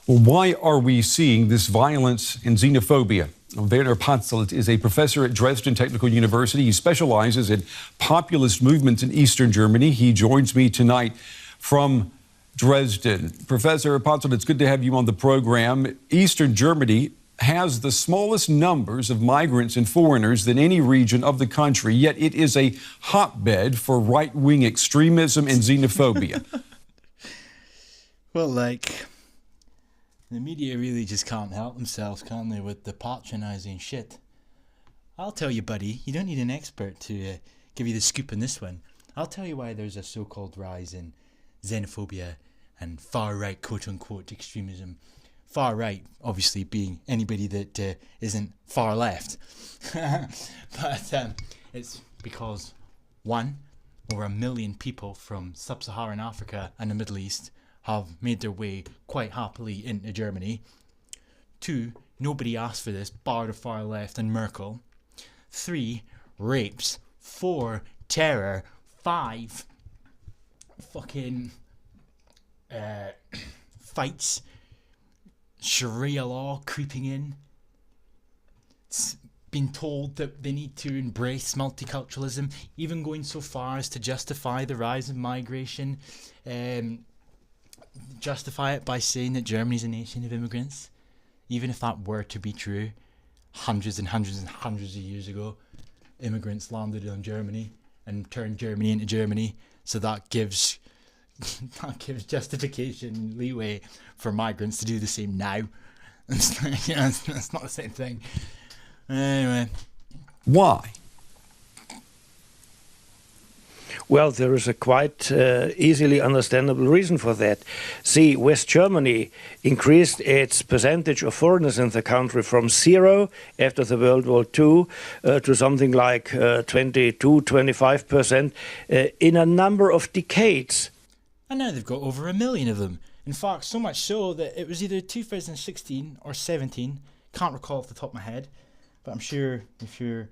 Well, why are we seeing this violence and xenophobia? Werner Patzelt is a professor at Dresden Technical University. He specializes in populist movements in Eastern Germany. He joins me tonight from Dresden. Professor Patzelt, it's good to have you on the program. Eastern Germany has the smallest numbers of migrants and foreigners than any region of the country, yet it is a hotbed for right-wing extremism and xenophobia. Well, the media really just can't help themselves, can they, with the patronising shit. I'll tell you, buddy, you don't need an expert to give you the scoop on this one. I'll tell you why there's a so-called rise in xenophobia and far-right, quote-unquote, extremism. Far-right, obviously, being anybody that isn't far-left. But it's because, one, over 1 million people from sub-Saharan Africa and the Middle East have made their way quite happily into Germany. 2, nobody asked for this, bar the far left and Merkel. 3, rapes. 4, terror. 5, fucking fights. Sharia law creeping in. It's been told that they need to embrace multiculturalism, even going so far as to justify the rise of migration. Justify it by saying that Germany's a nation of immigrants, even if that were to be true. Hundreds and hundreds and hundreds of years ago, immigrants landed on Germany and turned Germany into Germany, so that gives justification, leeway for migrants to do the same now. It's not the same thing. Anyway. Why? Well, there is a quite easily understandable reason for that. See, West Germany increased its percentage of foreigners in the country from 0 after the World War II to something like 22-25% in a number of decades. And now they've got over 1 million of them. In fact, so much so that it was either 2016 or 17. Can't recall off the top of my head, but I'm sure if you're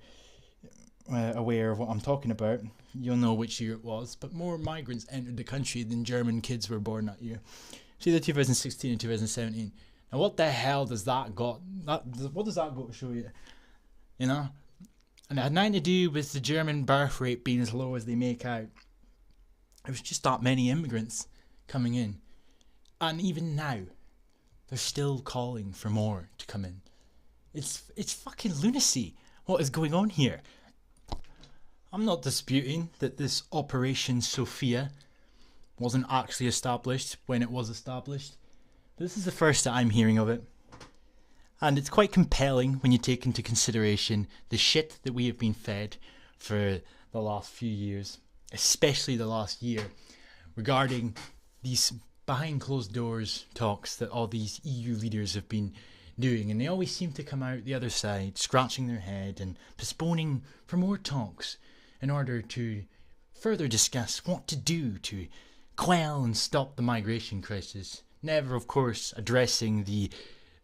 aware of what I'm talking about, you'll know which year it was. But more migrants entered the country than German kids were born that year. It's either 2016 and 2017. Now, what the hell does that got? What does that go to show you? You know, and it had nothing to do with the German birth rate being as low as they make out. It was just that many immigrants coming in, and even now, they're still calling for more to come in. It's fucking lunacy. What is going on here? I'm not disputing that this Operation Sophia wasn't actually established when it was established. This is the first that I'm hearing of it. And it's quite compelling when you take into consideration the shit that we have been fed for the last few years, especially the last year, regarding these behind closed doors talks that all these EU leaders have been doing. And they always seem to come out the other side, scratching their head and postponing for more talks, in order to further discuss what to do to quell and stop the migration crisis. Never, of course, addressing the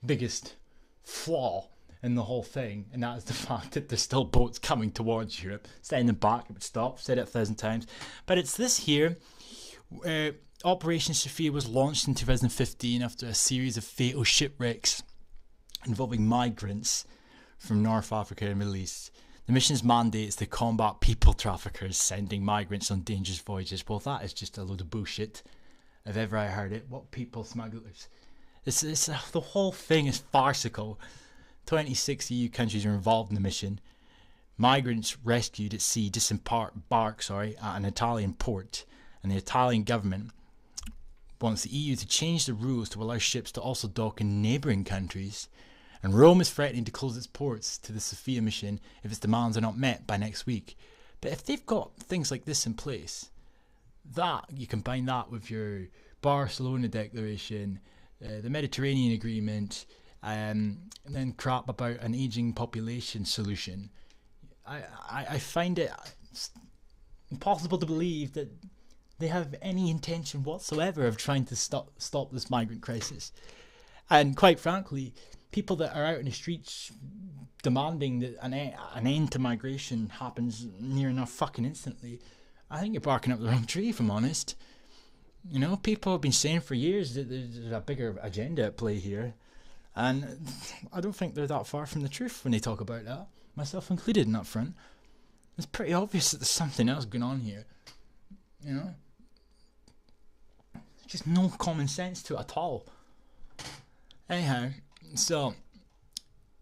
biggest flaw in the whole thing, and that is the fact that there's still boats coming towards Europe. Send them back, it would stop, said it 1,000 times. But it's this here. Operation Sophia was launched in 2015 after a series of fatal shipwrecks involving migrants from North Africa and the Middle East. The mission's mandate is to combat people traffickers sending migrants on dangerous voyages. Well, that is just a load of bullshit, if ever I heard it. What people smugglers? The whole thing is farcical. 26 EU countries are involved in the mission. Migrants rescued at sea disembark at an Italian port, and the Italian government wants the EU to change the rules to allow ships to also dock in neighbouring countries. And Rome is threatening to close its ports to the Sophia mission if its demands are not met by next week. But if they've got things like this in place, that you combine that with your Barcelona Declaration, the Mediterranean Agreement, and then crap about an ageing population solution, I find it impossible to believe that they have any intention whatsoever of trying to stop this migrant crisis. And quite frankly, people that are out in the streets demanding that an end to migration happens near enough fucking instantly, I think you're barking up the wrong tree, if I'm honest. You know, people have been saying for years that there's a bigger agenda at play here. And I don't think they're that far from the truth when they talk about that, myself included in that front. It's pretty obvious that there's something else going on here. You know? Just no common sense to it at all. Anyhow, so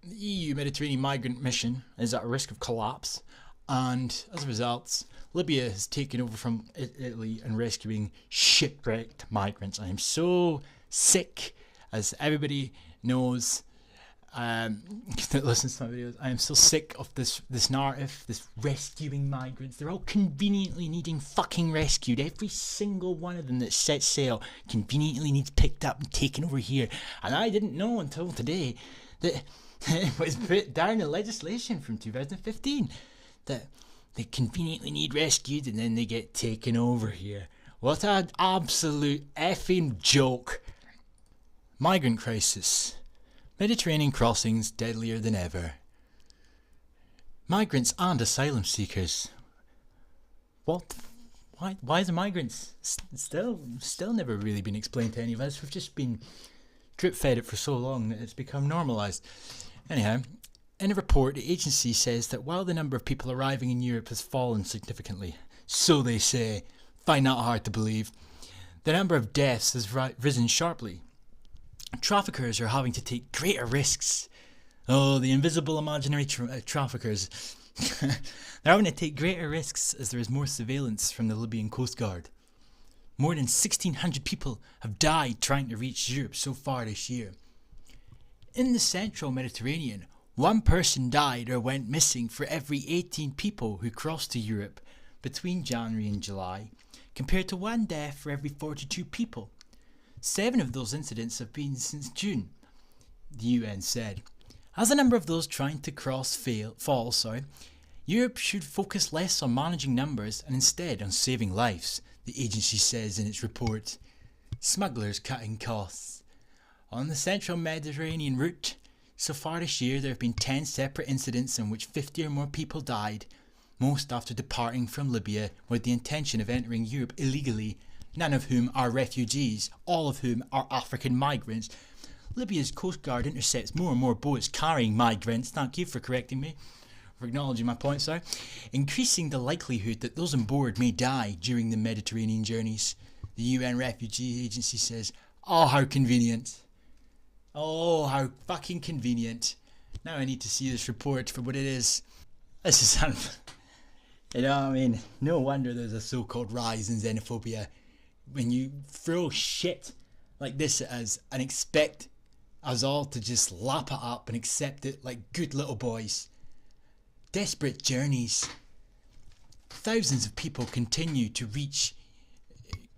the EU Mediterranean migrant mission is at risk of collapse, and as a result, Libya has taken over from Italy and rescuing shipwrecked migrants. I am so sick, as everybody knows, that listens to my videos, I am so sick of this narrative, this rescuing migrants. They're all conveniently needing fucking rescued. Every single one of them that sets sail conveniently needs picked up and taken over here. And I didn't know until today that it was put down in legislation from 2015 that they conveniently need rescued and then they get taken over here. What an absolute effing joke. Migrant crisis. Mediterranean crossings deadlier than ever. Migrants and asylum seekers. What? Why is the migrants still never really been explained to any of us? We've just been drip fed it for so long that it's become normalised. Anyhow, in a report, the agency says that while the number of people arriving in Europe has fallen significantly, so they say, find that hard to believe, the number of deaths has risen sharply. Traffickers are having to take greater risks. Oh, the invisible imaginary traffickers. They're having to take greater risks as there is more surveillance from the Libyan Coast Guard. More than 1,600 people have died trying to reach Europe so far this year. In the central Mediterranean, one person died or went missing for every 18 people who crossed to Europe between January and July, compared to one death for every 42 people. 7 of those incidents have been since June, the UN said. As the number of those trying to cross falls, Europe should focus less on managing numbers and instead on saving lives, the agency says in its report. Smugglers cutting costs. On the central Mediterranean route, so far this year there have been 10 separate incidents in which 50 or more people died, most after departing from Libya with the intention of entering Europe illegally, none of whom are refugees, all of whom are African migrants. Libya's Coast Guard intercepts more and more boats carrying migrants, thank you for correcting me, for acknowledging my point, sorry, increasing the likelihood that those on board may die during the Mediterranean journeys. The UN Refugee Agency says, oh, how convenient. Oh, how fucking convenient. Now I need to see this report for what it is. This is, you know what I mean? No wonder there's a so-called rise in xenophobia. When you throw shit like this at us and expect us all to just lap it up and accept it like good little boys. Desperate journeys. Thousands of people continue to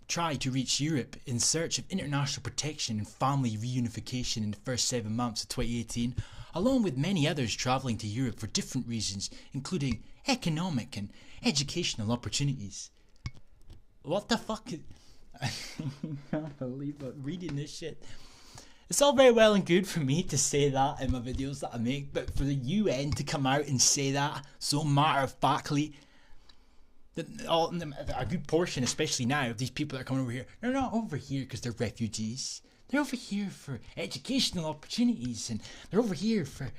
try to reach Europe in search of international protection and family reunification in the first 7 months of 2018, along with many others travelling to Europe for different reasons, including economic and educational opportunities. What the fuck? I can't believe it, reading this shit. It's all very well and good for me to say that in my videos that I make, but for the UN to come out and say that so matter-of-factly, that a good portion, especially now, of these people that are coming over here, they're not over here because they're refugees. They're over here for educational opportunities, and they're over here for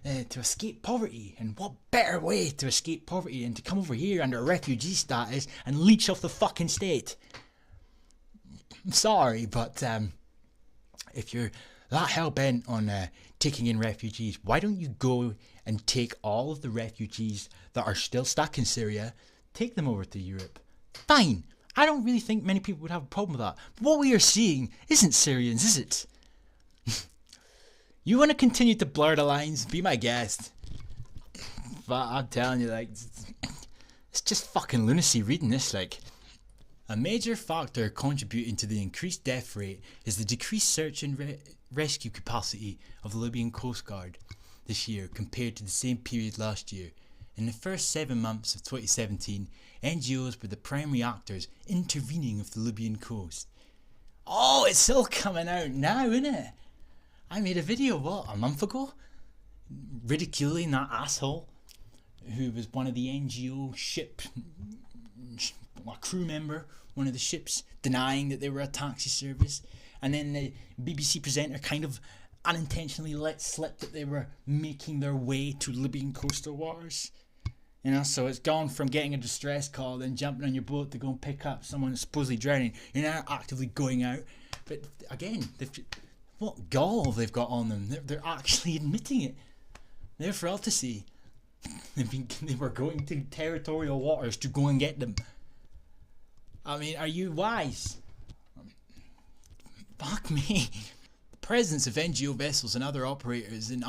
to escape poverty. And what better way to escape poverty than to come over here under refugee status and leech off the fucking state? I'm sorry, but if you're that hell-bent on taking in refugees, why don't you go and take all of the refugees that are still stuck in Syria, take them over to Europe? Fine. I don't really think many people would have a problem with that. But what we are seeing isn't Syrians, is it? You want to continue to blur the lines? Be my guest. But I'm telling you, like, it's just fucking lunacy reading this, like. A major factor contributing to the increased death rate is the decreased search and rescue capacity of the Libyan Coast Guard this year compared to the same period last year. In the first 7 months of 2017, NGOs were the primary actors intervening off the Libyan coast. Oh, it's still coming out now, isn't it? I made a video, a month ago? Ridiculing that asshole who was one of the NGO a crew member, one of the ships, denying that they were a taxi service, and then the BBC presenter kind of unintentionally let slip that they were making their way to Libyan coastal waters. You know, so it's gone from getting a distress call, then jumping on your boat to go and pick up someone that's supposedly drowning. You're now actively going out. But again, what gall they've got on them. They're actually admitting it. They're for all to see. They were going to territorial waters to go and get them. I mean, are you wise? Fuck me. The presence of NGO vessels and other operators in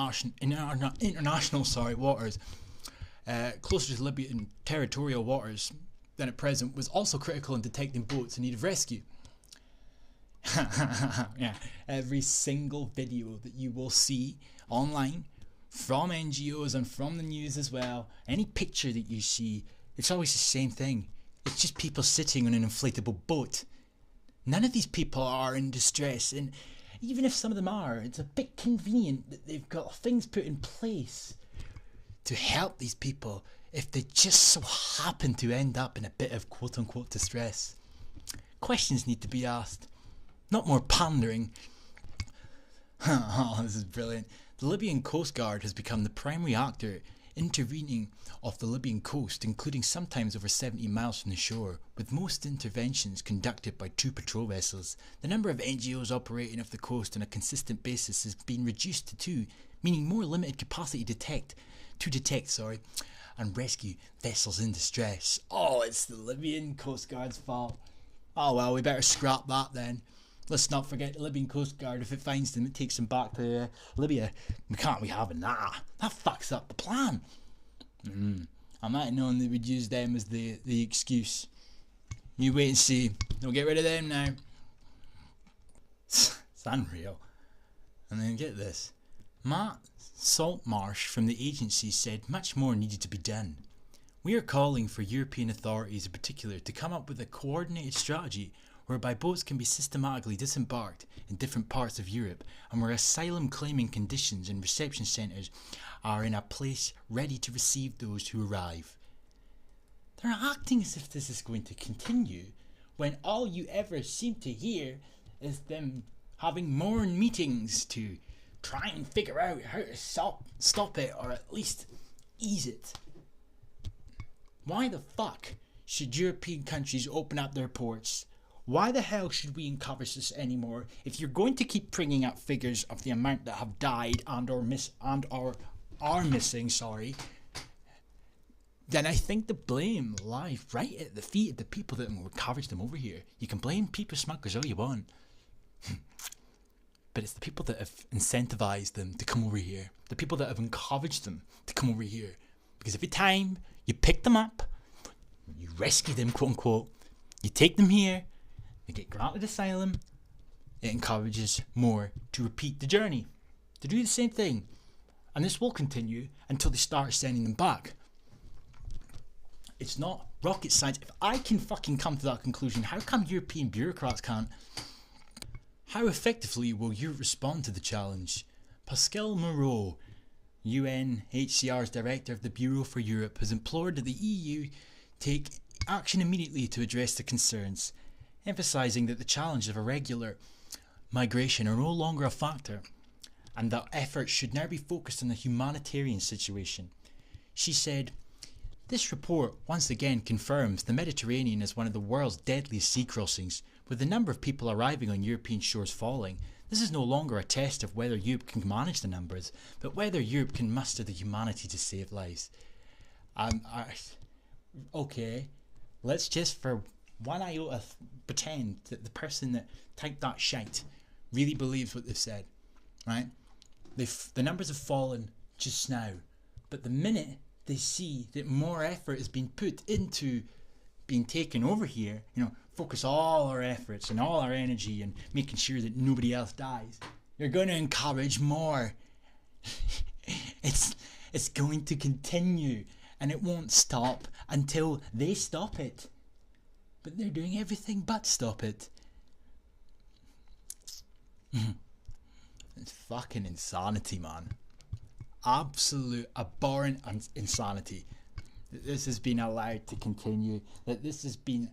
international waters closer to Libyan territorial waters than at present was also critical in detecting boats in need of rescue. Yeah, every single video that you will see online from NGOs and from the news as well, any picture that you see, it's always the same thing. It's just people sitting on an inflatable boat. None of these people are in distress, and even if some of them are, it's a bit convenient that they've got things put in place to help these people if they just so happen to end up in a bit of quote-unquote distress. Questions need to be asked, not more pandering. Oh, this is brilliant. The Libyan Coast Guard has become the primary actor intervening off the Libyan coast, including sometimes over 70 miles from the shore, with most interventions conducted by 2 patrol vessels. The number of NGOs operating off the coast on a consistent basis has been reduced to 2, meaning more limited capacity to detect and rescue vessels in distress. Oh, it's the Libyan Coast Guard's fault. Oh well, we better scrap that then. Let's not forget the Libyan Coast Guard. If it finds them, it takes them back to Libya. We can't be having that. That fucks up the plan. I might have known they would use them as the excuse. You wait and see. They'll get rid of them now. It's unreal. And then get this. Matt Saltmarsh from the agency said much more needed to be done. We are calling for European authorities in particular to come up with a coordinated strategy whereby boats can be systematically disembarked in different parts of Europe, and where asylum claiming conditions and reception centres are in a place ready to receive those who arrive. They're acting as if this is going to continue, when all you ever seem to hear is them having more meetings to try and figure out how to stop it, or at least ease it. Why the fuck should European countries open up their ports? Why the hell should we encourage this anymore? If you're going to keep bringing up figures of the amount that have died and are missing, then I think the blame lies right at the feet of the people that encouraged them over here. You can blame people smugglers all you want, but it's the people that have incentivized them to come over here, the people that have encouraged them to come over here. Because every time you pick them up, you rescue them, quote unquote, you take them here, they get granted asylum, it encourages more to repeat the journey, to do the same thing. And this will continue until they start sending them back. It's not rocket science. If I can fucking come to that conclusion, how come European bureaucrats can't? How effectively will Europe respond to the challenge? Pascal Moreau, UNHCR's director of the Bureau for Europe, has implored that the EU take action immediately to address the concerns, emphasising that the challenge of irregular migration are no longer a factor, and that efforts should now be focused on the humanitarian situation. She said, "This report once again confirms the Mediterranean is one of the world's deadliest sea crossings, with the number of people arriving on European shores falling. This is no longer a test of whether Europe can manage the numbers, but whether Europe can muster the humanity to save lives." Okay, let's just for one iota pretend that the person that typed that shite really believes what they've said, right? The numbers have fallen just now, but the minute they see that more effort has been put into being taken over here, focus all our efforts and all our energy and making sure that nobody else dies, you're going to encourage more. It's going to continue, and it won't stop until they stop it. But they're doing everything but stop it. It's fucking insanity, man. Absolute abhorrent insanity. that this has been allowed to continue, that this has been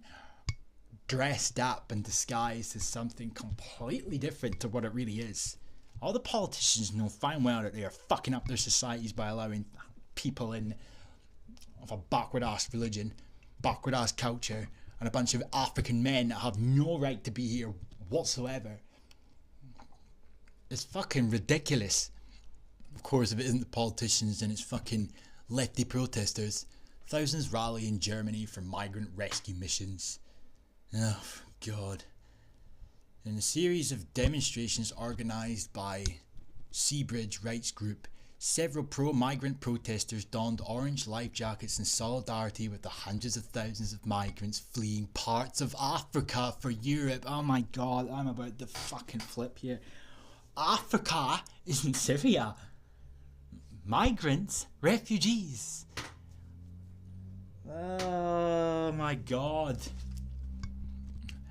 dressed up and disguised as something completely different to what it really is. All the politicians know fine well that they are fucking up their societies by allowing people in of a backward ass religion, backward ass culture, and a bunch of African men that have no right to be here whatsoever. It's fucking ridiculous. Of course, if it isn't the politicians, then it's fucking lefty protesters. Thousands rally in Germany for migrant rescue missions. Oh, God. In a series of demonstrations organised by Seabridge Rights Group, several pro-migrant protesters donned orange life jackets in solidarity with the hundreds of thousands of migrants fleeing parts of Africa for Europe. Oh my God, I'm about to fucking flip here. Africa isn't Syria. Migrants, refugees. Oh my God.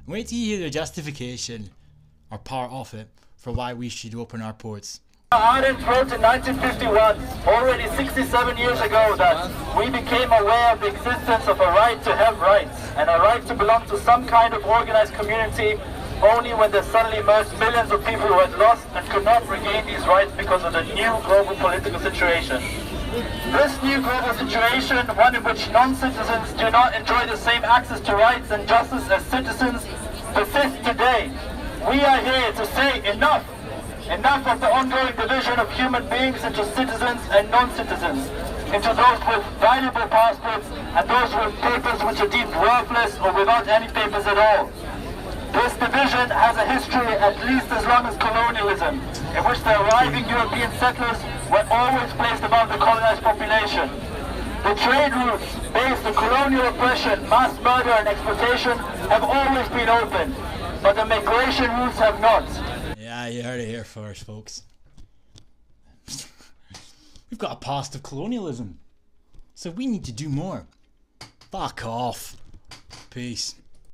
Wait till you hear the justification, or part of it, for why we should open our ports. Arendt wrote in 1951, already 67 years ago, that we became aware of the existence of a right to have rights and a right to belong to some kind of organized community only when there suddenly emerged millions of people who had lost and could not regain these rights because of the new global political situation. This new global situation, one in which non-citizens do not enjoy the same access to rights and justice as citizens, persists today. We are here to say enough! Enough of the ongoing division of human beings into citizens and non-citizens, into those with valuable passports and those with papers which are deemed worthless or without any papers at all. This division has a history at least as long as colonialism, in which the arriving European settlers were always placed above the colonized population. The trade routes based on colonial oppression, mass murder and exploitation have always been open, but the migration routes have not. Yeah, you heard it here first, folks. We've got a past of colonialism, so we need to do more. Fuck off. Peace.